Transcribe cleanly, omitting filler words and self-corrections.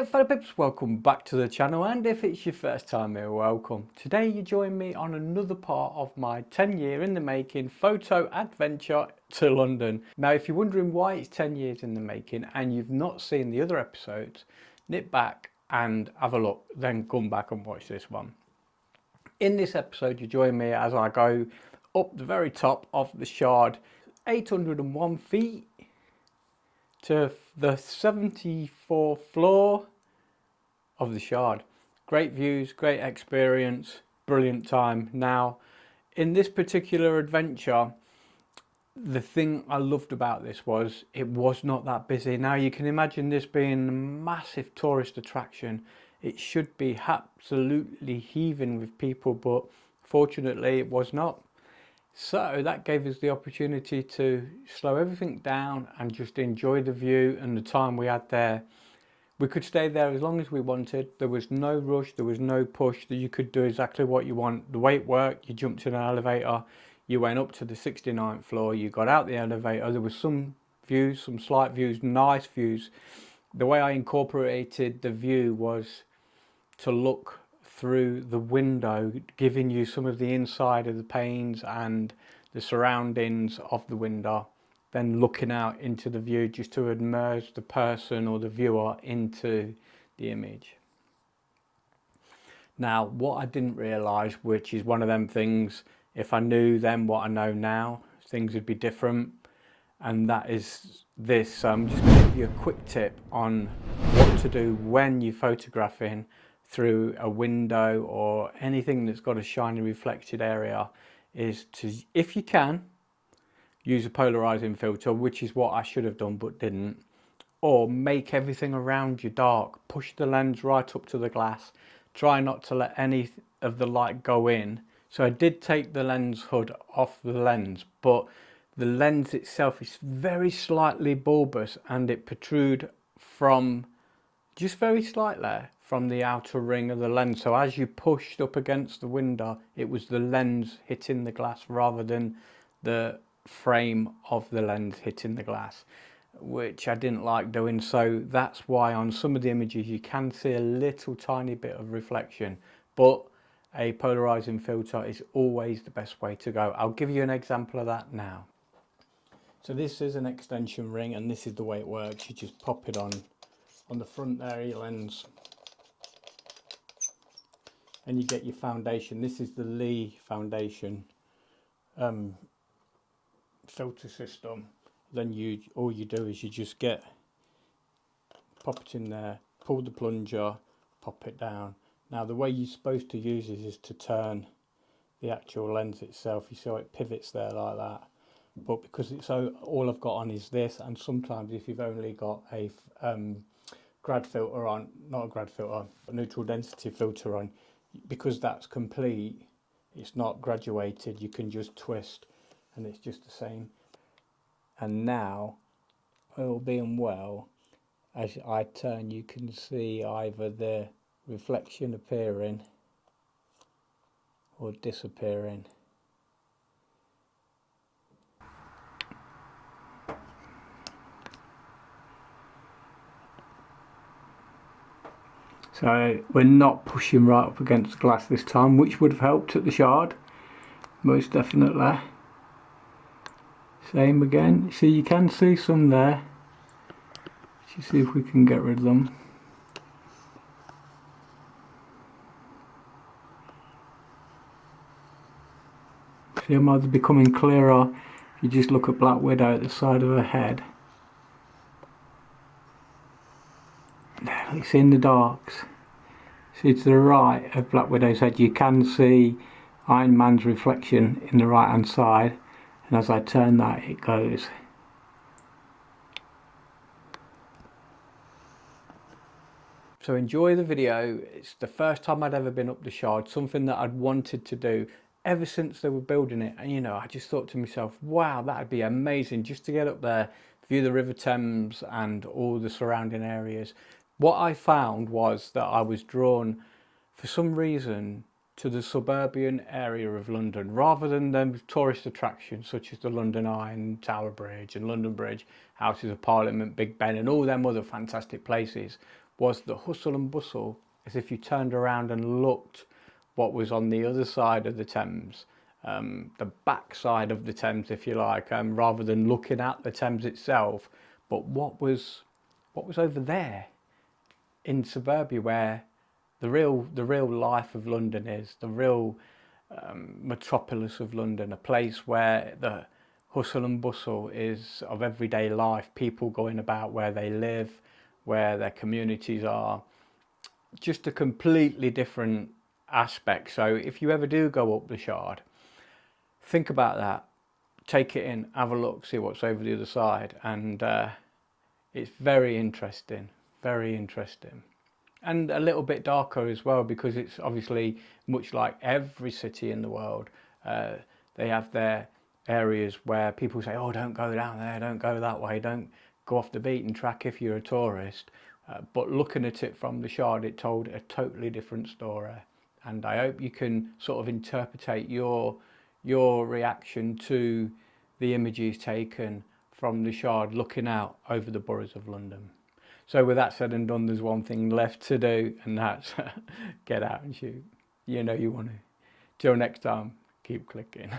Hey fellow pips, welcome back to the channel, and if it's your first time here, welcome. Today you join me on another part of my 10-year in the making photo adventure to London. Now if you're wondering why it's 10 years in the making and you've not seen the other episodes, nip back and have a look, then come back and watch this one. In this episode you join me as I go up the very top of the Shard, 801 feet to the 74th floor of the Shard. Great views, great experience, brilliant time. Now, in this particular adventure, the thing I loved about this was it was not that busy. Now, you can imagine this being a massive tourist attraction. It should be absolutely heaving with people, but fortunately it was not. So that gave us the opportunity to slow everything down and just enjoy the view and the time we had there. We could stay there as long as we wanted. There was no rush, there was no push, that you could do exactly what you want. The way it worked, you jumped in an elevator, you went up to the 69th floor, you got out the elevator. There was some views, some slight views, nice views. The way I incorporated the view was to look through the window, giving you some of the inside of the panes and the surroundings of the window, then looking out into the view just to immerse the person or the viewer into the image. Now, what I didn't realise, which is one of them things, if I knew then what I know now, things would be different, and that is this. So I'm just going to give you a quick tip on what to do when you're photographing through a window or anything that's got a shiny reflected area, is to, if you can, use a polarizing filter, which is what I should have done but didn't, or make everything around you dark. Push the lens right up to the glass, try not to let any of the light go in. So I did take the lens hood off the lens, but the lens itself is very slightly bulbous and it protrudes from just very slightly from the outer ring of the lens. So as you pushed up against the window, it was the lens hitting the glass rather than the frame of the lens hitting the glass, which I didn't like doing. So that's why on some of the images you can see a little tiny bit of reflection, but a polarizing filter is always the best way to go. I'll give you an example of that now. So this is an extension ring, and this is the way it works. You just pop it on the front there of your lens, and you get your foundation. This is the Lee foundation filter system. Then all you do is you just pop it in there, pull the plunger, pop it down. Now the way you're supposed to use it is to turn the actual lens itself. You see how it pivots there like that, but because it's all I've got on is this, and sometimes if you've only got a grad filter on, not a grad filter, a neutral density filter on, because that's complete, it's not graduated, you can just twist and it's just the same. And now, all being well, as I turn, you can see either the reflection appearing or disappearing. So we're not pushing right up against the glass this time, which would have helped at the Shard, most definitely. Same again, so you can see some there. Let's see if we can get rid of them. See them either becoming clearer if you just look at Black Widow at the side of her head. It's in the darks. See, to the right of Black Widow's head you can see Iron Man's reflection in the right hand side, and as I turn that it goes. So enjoy the video. It's the first time I'd ever been up the Shard, something that I'd wanted to do ever since they were building it, and you know, I just thought to myself, wow, that'd be amazing just to get up there, view the River Thames and all the surrounding areas. What I found was that I was drawn for some reason to the suburban area of London rather than the tourist attractions such as the London Eye and Tower Bridge and London Bridge, Houses of Parliament, Big Ben and all them other fantastic places. was the hustle and bustle, as if you turned around and looked what was on the other side of the Thames, the back side of the Thames, if you like, rather than looking at the Thames itself, but what was over there in suburbia, where the real life of London is, the real metropolis of London, a place where the hustle and bustle is of everyday life, people going about where they live, where their communities are, just a completely different aspect. So if you ever do go up the Shard, think about that, take it in, have a look, see what's over the other side, and it's very interesting, very interesting. And a little bit darker as well, because it's obviously, much like every city in the world, they have their areas where people say, oh, don't go down there, don't go that way, don't go off the beaten track if you're a tourist. But looking at it from the Shard, it told a totally different story. And I hope you can sort of interpretate your reaction to the images taken from the Shard looking out over the boroughs of London. So with that said and done, there's one thing left to do, and that's get out and shoot. You know you want to. Till next time, keep clicking.